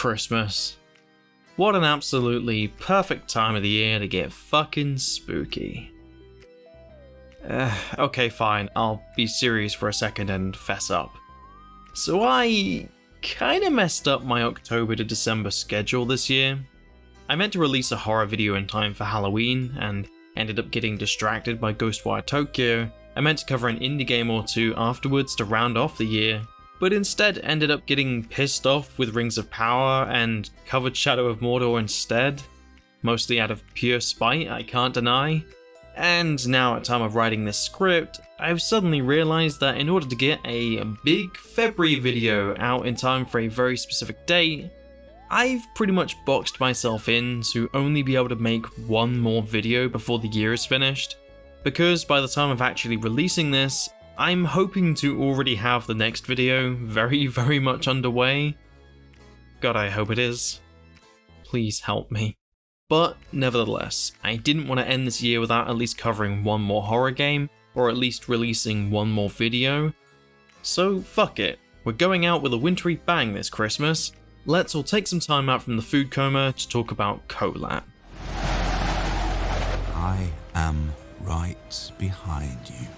Christmas. What an absolutely perfect time of the year to get fucking spooky. Okay, fine, I'll be serious for a second and fess up. So I kinda messed up my October to December schedule this year. I meant to release a horror video in time for Halloween and ended up getting distracted by Ghostwire Tokyo. I meant to cover an indie game or two afterwards to round off the year, but instead ended up getting pissed off with Rings of Power and covered Shadow of Mordor instead, mostly out of pure spite, I can't deny. And now at time of writing this script, I've suddenly realised that in order to get a big February video out in time for a very specific date, I've pretty much boxed myself in to only be able to make one more video before the year is finished, because by the time of actually releasing this, I'm hoping to already have the next video very much underway. God, I hope it is. Please help me. But nevertheless, I didn't want to end this year without at least covering one more horror game, or at least releasing one more video. So fuck it, we're going out with a wintry bang this Christmas. Let's all take some time out from the food coma to talk about Kholat. I am right behind you.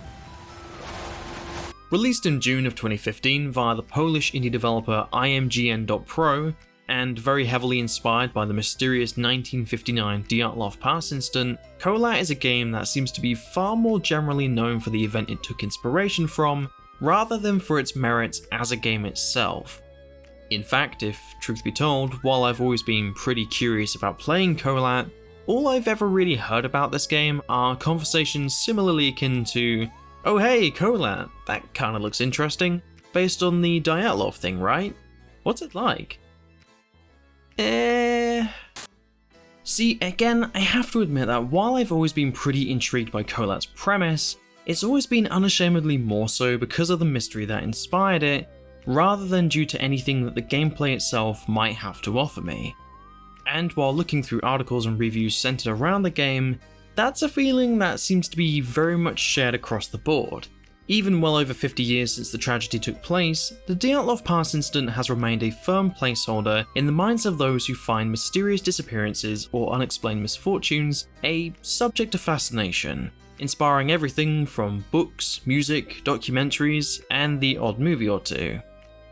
Released in June of 2015 via the Polish indie developer IMGN.PRO, and very heavily inspired by the mysterious 1959 Dyatlov Pass incident, Kholat is a game that seems to be far more generally known for the event it took inspiration from, rather than for its merits as a game itself. In fact, if truth be told, while I've always been pretty curious about playing Kholat, all I've ever really heard about this game are conversations similarly akin to, "Oh hey, Kholat, that kinda looks interesting, based on the Dyatlov thing, right? What's it like?" See, again, I have to admit that while I've always been pretty intrigued by Kholat's premise, it's always been unashamedly more so because of the mystery that inspired it, rather than due to anything that the gameplay itself might have to offer me. And while looking through articles and reviews centered around the game, that's a feeling that seems to be very much shared across the board. Even well over 50 years since the tragedy took place, the Dyatlov Pass incident has remained a firm placeholder in the minds of those who find mysterious disappearances or unexplained misfortunes a subject of fascination, inspiring everything from books, music, documentaries, and the odd movie or two.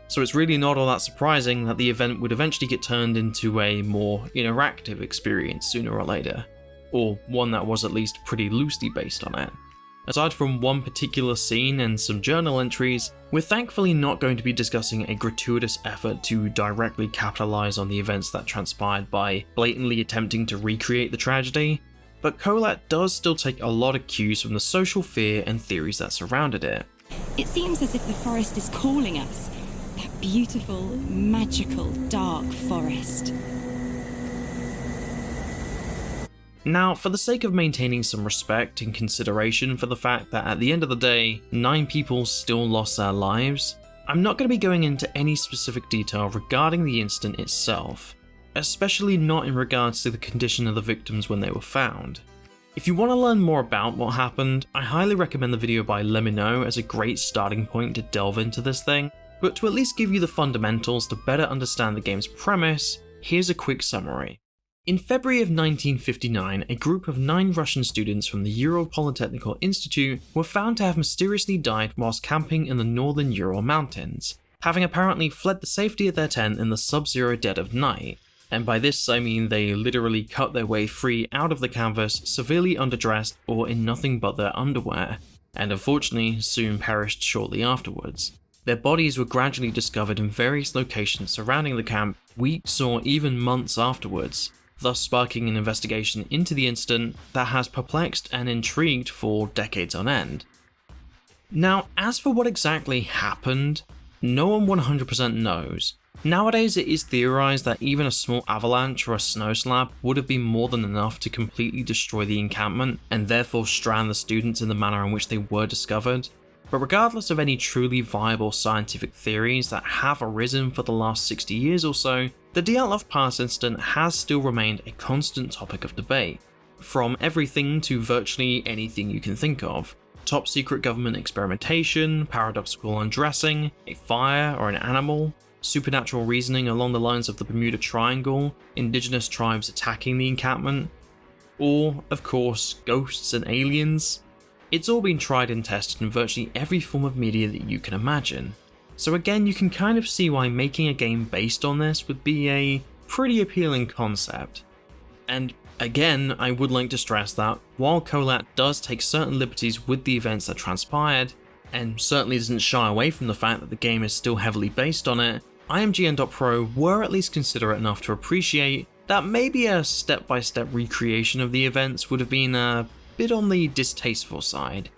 So it's really not all that surprising that the event would eventually get turned into a more interactive experience sooner or later, or one that was at least pretty loosely based on it. Aside from one particular scene and some journal entries, we're thankfully not going to be discussing a gratuitous effort to directly capitalize on the events that transpired by blatantly attempting to recreate the tragedy, but Kholat does still take a lot of cues from the social fear and theories that surrounded it. It seems as if the forest is calling us. That beautiful, magical, dark forest. Now, for the sake of maintaining some respect and consideration for the fact that at the end of the day, 9 people still lost their lives, I'm not going to be going into any specific detail regarding the incident itself, especially not in regards to the condition of the victims when they were found. If you want to learn more about what happened, I highly recommend the video by LEMMiNO as a great starting point to delve into this thing, but to at least give you the fundamentals to better understand the game's premise, here's a quick summary. In February of 1959, a group of 9 Russian students from the Ural Polytechnical Institute were found to have mysteriously died whilst camping in the northern Ural Mountains, having apparently fled the safety of their tent in the sub-zero dead of night. And by this I mean they literally cut their way free out of the canvas, severely underdressed or in nothing but their underwear, and unfortunately soon perished shortly afterwards. Their bodies were gradually discovered in various locations surrounding the camp, weeks or even months afterwards, thus sparking an investigation into the incident that has perplexed and intrigued for decades on end. Now, as for what exactly happened, no one 100% knows. Nowadays it is theorized that even a small avalanche or a snow slab would have been more than enough to completely destroy the encampment and therefore strand the students in the manner in which they were discovered. But regardless of any truly viable scientific theories that have arisen for the last 60 years or so, the Dyatlov Pass incident has still remained a constant topic of debate, from everything to virtually anything you can think of. Top secret government experimentation, paradoxical undressing, a fire or an animal, supernatural reasoning along the lines of the Bermuda Triangle, indigenous tribes attacking the encampment, or, of course, ghosts and aliens. It's all been tried and tested in virtually every form of media that you can imagine. So again, you can kind of see why making a game based on this would be a pretty appealing concept. And again, I would like to stress that while Kholat does take certain liberties with the events that transpired, and certainly doesn't shy away from the fact that the game is still heavily based on it, IMGN.PRO were at least considerate enough to appreciate that maybe a step-by-step recreation of the events would have been a bit on the distasteful side.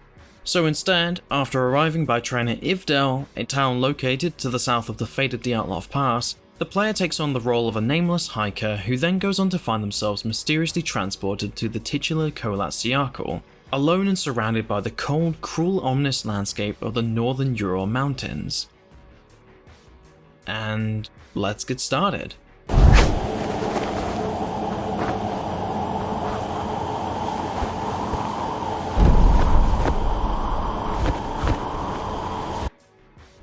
So instead, after arriving by train at Ivdel, a town located to the south of the fated Dyatlov Pass, the player takes on the role of a nameless hiker who then goes on to find themselves mysteriously transported to the titular Kholat Siakal, alone and surrounded by the cold, cruel, ominous landscape of the northern Ural Mountains. And let's get started.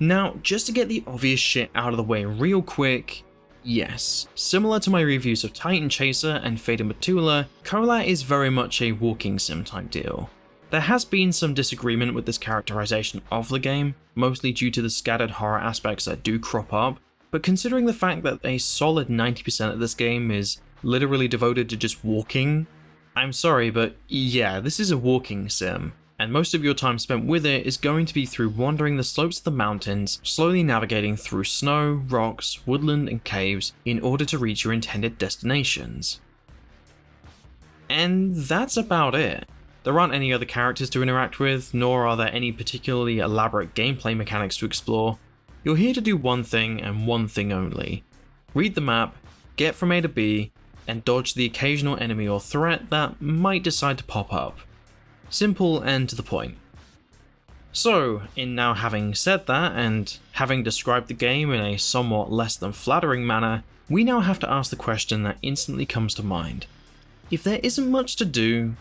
Now, just to get the obvious shit out of the way real quick, yes, similar to my reviews of Titan Chaser and Fate of Metula, Kholat is very much a walking sim type deal. There has been some disagreement with this characterization of the game, mostly due to the scattered horror aspects that do crop up, but considering the fact that a solid 90% of this game is literally devoted to just walking, I'm sorry, but yeah, this is a walking sim. And most of your time spent with it is going to be through wandering the slopes of the mountains, slowly navigating through snow, rocks, woodland, and caves in order to reach your intended destinations. And that's about it. There aren't any other characters to interact with, nor are there any particularly elaborate gameplay mechanics to explore. You're here to do one thing and one thing only: read the map, get from A to B, and dodge the occasional enemy or threat that might decide to pop up. Simple and to the point. So, in now having said that, and having described the game in a somewhat less than flattering manner, we now have to ask the question that instantly comes to mind. If there isn't much to do,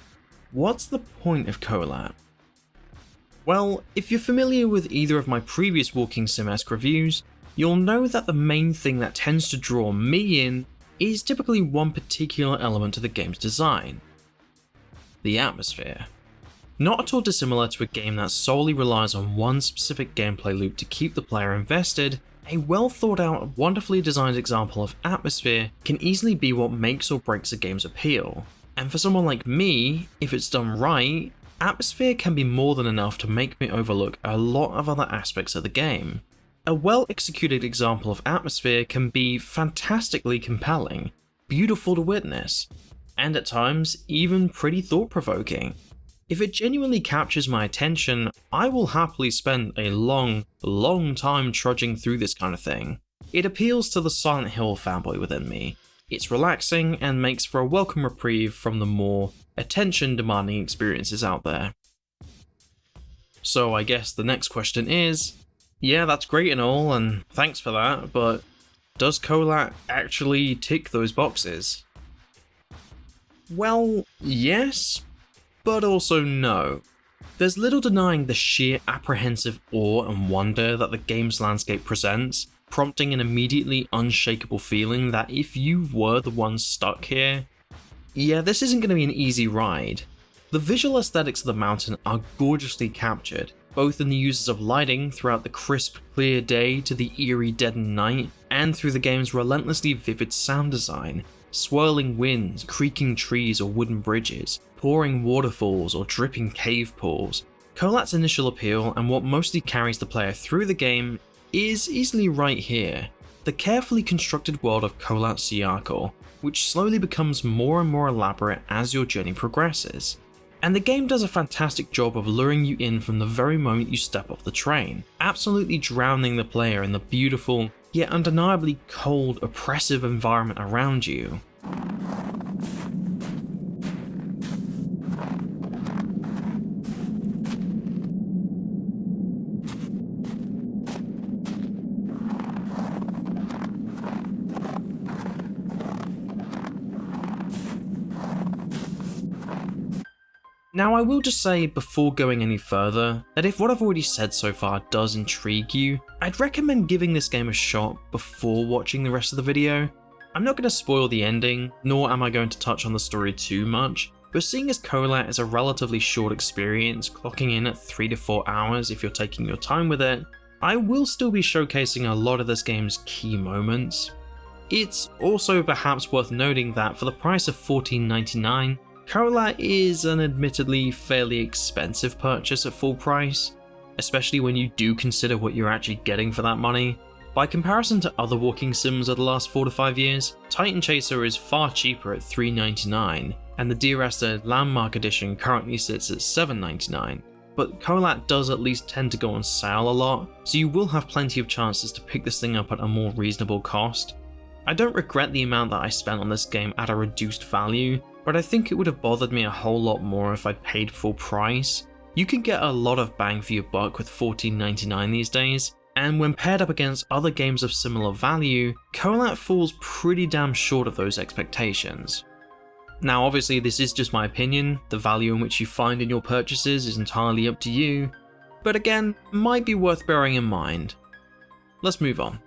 what's the point of Kholat? Well, if you're familiar with either of my previous walking sim-esque reviews, you'll know that the main thing that tends to draw me in is typically one particular element to the game's design: the atmosphere. Not at all dissimilar to a game that solely relies on one specific gameplay loop to keep the player invested, a well thought out, wonderfully designed example of atmosphere can easily be what makes or breaks a game's appeal. And for someone like me, if it's done right, atmosphere can be more than enough to make me overlook a lot of other aspects of the game. A well executed example of atmosphere can be fantastically compelling, beautiful to witness, and at times even pretty thought provoking. If it genuinely captures my attention, I will happily spend a long time trudging through this kind of thing. It appeals to the Silent Hill fanboy within me. It's relaxing and makes for a welcome reprieve from the more attention-demanding experiences out there. So I guess the next question is, yeah, that's great and all, and thanks for that, but does Kholat actually tick those boxes? Well, yes, but also no. There's little denying the sheer apprehensive awe and wonder that the game's landscape presents, prompting an immediately unshakable feeling that if you were the one stuck here, yeah, this isn't going to be an easy ride. The visual aesthetics of the mountain are gorgeously captured, both in the uses of lighting throughout the crisp, clear day to the eerie, deadened night, and through the game's relentlessly vivid sound design. Swirling winds, creaking trees or wooden bridges, pouring waterfalls or dripping cave pools. Kholat's initial appeal and what mostly carries the player through the game is easily right here. The carefully constructed world of Kholat Siakal, which slowly becomes more and more elaborate as your journey progresses. And the game does a fantastic job of luring you in from the very moment you step off the train, absolutely drowning the player in the beautiful, yet undeniably cold, oppressive environment around you. Now I will just say before going any further that if what I've already said so far does intrigue you, I'd recommend giving this game a shot before watching the rest of the video. I'm not going to spoil the ending, nor am I going to touch on the story too much, but seeing as Kholat is a relatively short experience, clocking in at 3 to 4 hours if you're taking your time with it, I will still be showcasing a lot of this game's key moments. It's also perhaps worth noting that for the price of $14.99, Kholat is an admittedly fairly expensive purchase at full price, especially when you do consider what you're actually getting for that money. By comparison to other walking sims of the last 4 to 5 years, Titan Chaser is far cheaper at $3.99, and the Dear Esther Landmark Edition currently sits at $7.99. But Kholat does at least tend to go on sale a lot, so you will have plenty of chances to pick this thing up at a more reasonable cost. I don't regret the amount that I spent on this game at a reduced value, but I think it would have bothered me a whole lot more if I'd paid full price. You can get a lot of bang for your buck with $14.99 these days, and when paired up against other games of similar value, Kholat falls pretty damn short of those expectations. Now obviously this is just my opinion, the value in which you find in your purchases is entirely up to you, but again, might be worth bearing in mind. Let's move on.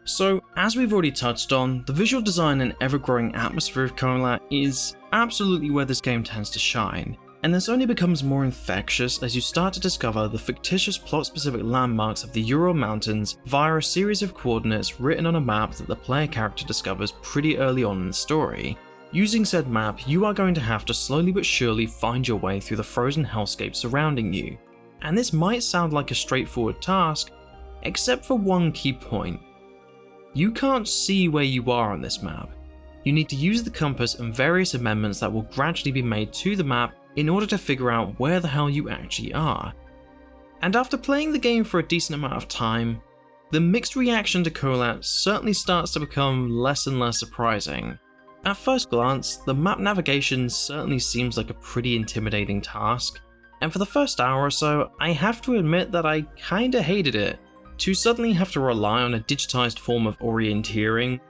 So, as we've already touched on, the visual design and ever-growing atmosphere of Kholat is absolutely where this game tends to shine, and this only becomes more infectious as you start to discover the fictitious plot-specific landmarks of the Ural Mountains via a series of coordinates written on a map that the player character discovers pretty early on in the story. Using said map, you are going to have to slowly but surely find your way through the frozen hellscape surrounding you, and this might sound like a straightforward task, except for one key point. You can't see where you are on this map. You need to use the compass and various amendments that will gradually be made to the map in order to figure out where the hell you actually are. And after playing the game for a decent amount of time, the mixed reaction to Kholat certainly starts to become less and less surprising. At first glance, the map navigation certainly seems like a pretty intimidating task, and for the first hour or so, I have to admit that I kinda hated it. To suddenly have to rely on a digitized form of orienteering,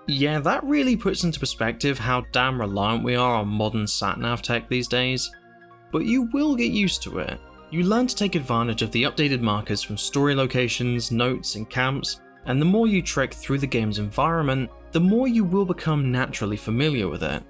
yeah, that really puts into perspective how damn reliant we are on modern sat-nav tech these days. But you will get used to it. You learn to take advantage of the updated markers from story locations, notes, and camps, and the more you trek through the game's environment, the more you will become naturally familiar with it.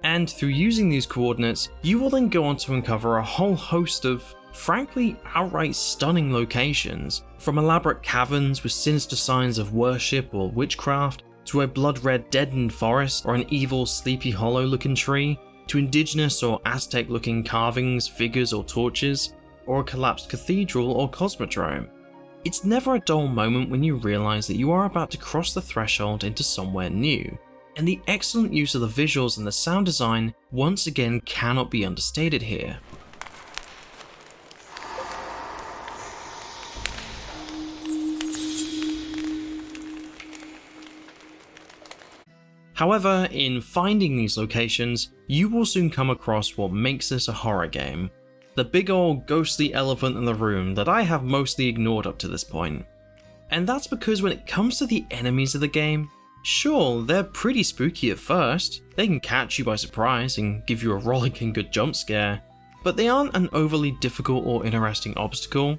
And through using these coordinates, you will then go on to uncover a whole host of frankly outright stunning locations, from elaborate caverns with sinister signs of worship or witchcraft, to a blood-red deadened forest or an evil Sleepy Hollow looking tree, to indigenous or Aztec looking carvings, figures or torches, or a collapsed cathedral or cosmodrome. It's never a dull moment when you realise that you are about to cross the threshold into somewhere new, and the excellent use of the visuals and the sound design once again cannot be understated here. However, in finding these locations, you will soon come across what makes this a horror game. The big old ghostly elephant in the room that I have mostly ignored up to this point. And that's because when it comes to the enemies of the game, sure, they're pretty spooky at first, they can catch you by surprise and give you a rollicking good jump scare, but they aren't an overly difficult or interesting obstacle.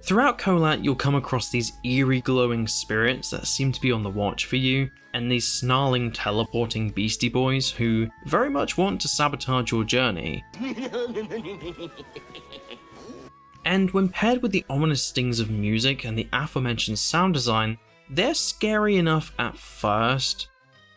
Throughout Kholat, you'll come across these eerie glowing spirits that seem to be on the watch for you, and these snarling teleporting beastie boys who very much want to sabotage your journey. And when paired with the ominous stings of music and the aforementioned sound design, they're scary enough at first,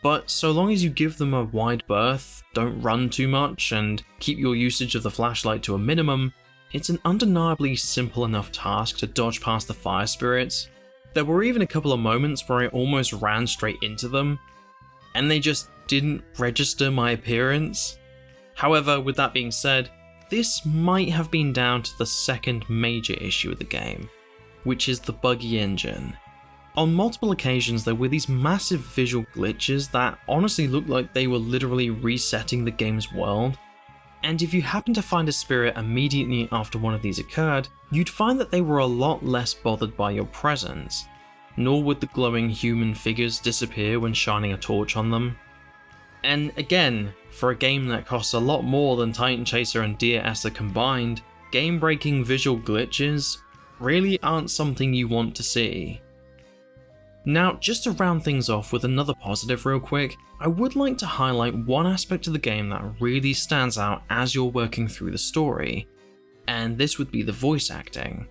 but so long as you give them a wide berth, don't run too much, and keep your usage of the flashlight to a minimum, it's an undeniably simple enough task to dodge past the fire spirits. There were even a couple of moments where I almost ran straight into them, and they just didn't register my appearance. However, with that being said, this might have been down to the second major issue of the game, which is the buggy engine. On multiple occasions there were these massive visual glitches that honestly looked like they were literally resetting the game's world. And if you happen to find a spirit immediately after one of these occurred, you'd find that they were a lot less bothered by your presence. nor would the glowing human figures disappear when shining a torch on them. And again, for a game that costs a lot more than Titan Chaser and Dear Esther combined, game-breaking visual glitches really aren't something you want to see. Now, just to round things off with another positive real quick, I would like to highlight one aspect of the game that really stands out as you're working through the story, and this would be the voice acting.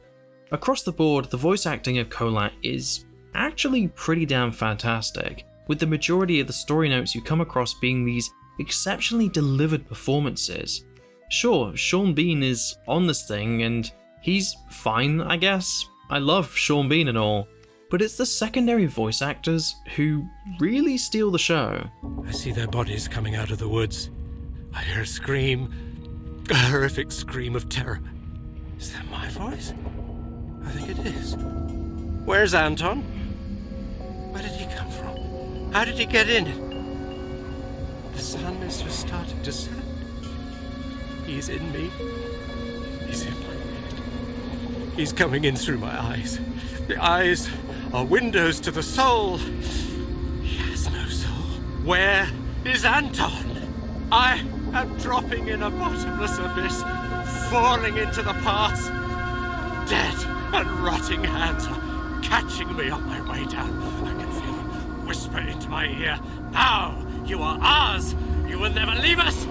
Across the board, the voice acting of Kholat is actually pretty damn fantastic, with the majority of the story notes you come across being these exceptionally delivered performances. Sure, Sean Bean is on this thing, and he's fine, I guess. I love Sean Bean and all, but it's the secondary voice actors who really steal the show. I see their bodies coming out of the woods. I hear a scream, a horrific scream of terror. Is that my voice? I think it is. Where's Anton? Where did he come from? How did he get in? The sun is just starting to set. He's in me. He's in my head. He's coming in through my eyes. The eyes are windows to the soul. He has no soul. Where is Anton? I am dropping in a bottomless abyss, falling into the past. Dead and rotting hands are catching me on my way down. I can feel them whisper into my ear. Now you are ours. You will never leave us.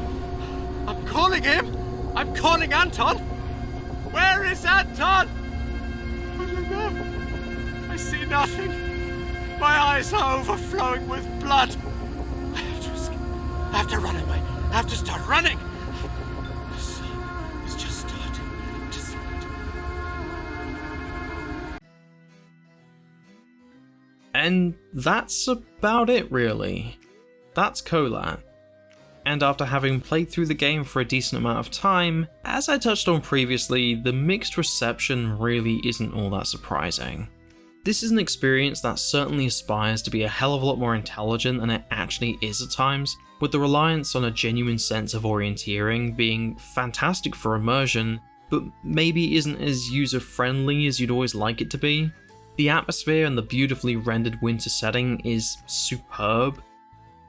I'm calling him. I'm calling Anton. Where is Anton? I don't know. I see nothing. My eyes are overflowing with blood. I have to escape. I have to run away. I have to start running. The sun is just starting to set. And that's about it, really. That's Kholat. And after having played through the game for a decent amount of time, as I touched on previously, the mixed reception really isn't all that surprising. This is an experience that certainly aspires to be a hell of a lot more intelligent than it actually is at times, with the reliance on a genuine sense of orienteering being fantastic for immersion, but maybe isn't as user-friendly as you'd always like it to be. The atmosphere and the beautifully rendered winter setting is superb,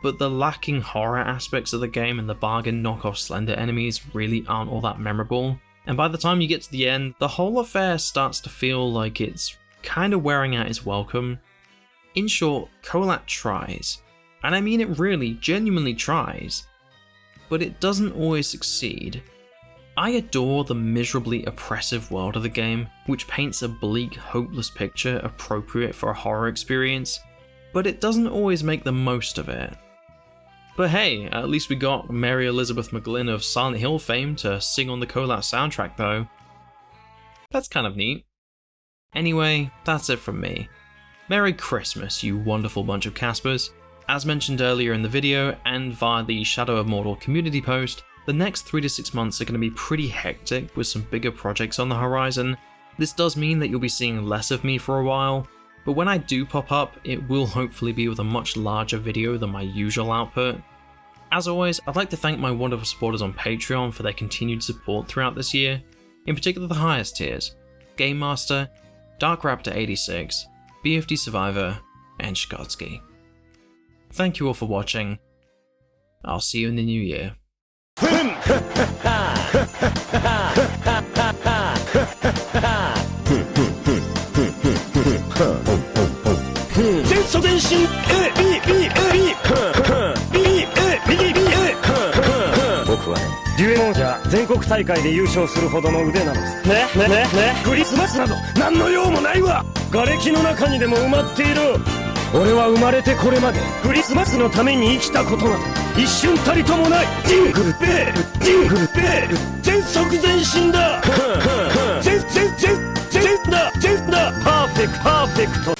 but the lacking horror aspects of the game and the bargain knockoff Slender enemies really aren't all that memorable, and by the time you get to the end, the whole affair starts to feel like it's kind of wearing out its welcome. In short, Kholat tries, and I mean it really, genuinely tries, but it doesn't always succeed. I adore the miserably oppressive world of the game, which paints a bleak, hopeless picture appropriate for a horror experience, but it doesn't always make the most of it. But hey, at least we got Mary Elizabeth McGlynn of Silent Hill fame to sing on the Kholat soundtrack though. That's kind of neat. Anyway, that's it from me. Merry Christmas, you wonderful bunch of Caspers. As mentioned earlier in the video, and via the Shadow of Mordor community post, the next 3 to 6 months are going to be pretty hectic with some bigger projects on the horizon. This does mean that you'll be seeing less of me for a while, but when I do pop up, it will hopefully be with a much larger video than my usual output. As always, I'd like to thank my wonderful supporters on Patreon for their continued support throughout this year, in particular the highest tiers: Game Master, DarkRaptor86, BFD Survivor, and Shkotsky. Thank you all for watching. I'll see you in the new year. 全速前進 A B B A B B A B B A 僕はねデュエモンじゃ全国大会で優勝するほどの腕なのさねクリスマスなど何の用もないわ瓦礫の中にでも埋まっている俺は生まれてこれまでクリスマスのために生きたことなど一瞬たりともないジングルベールジングルベール全速前進だ全だパーフェクト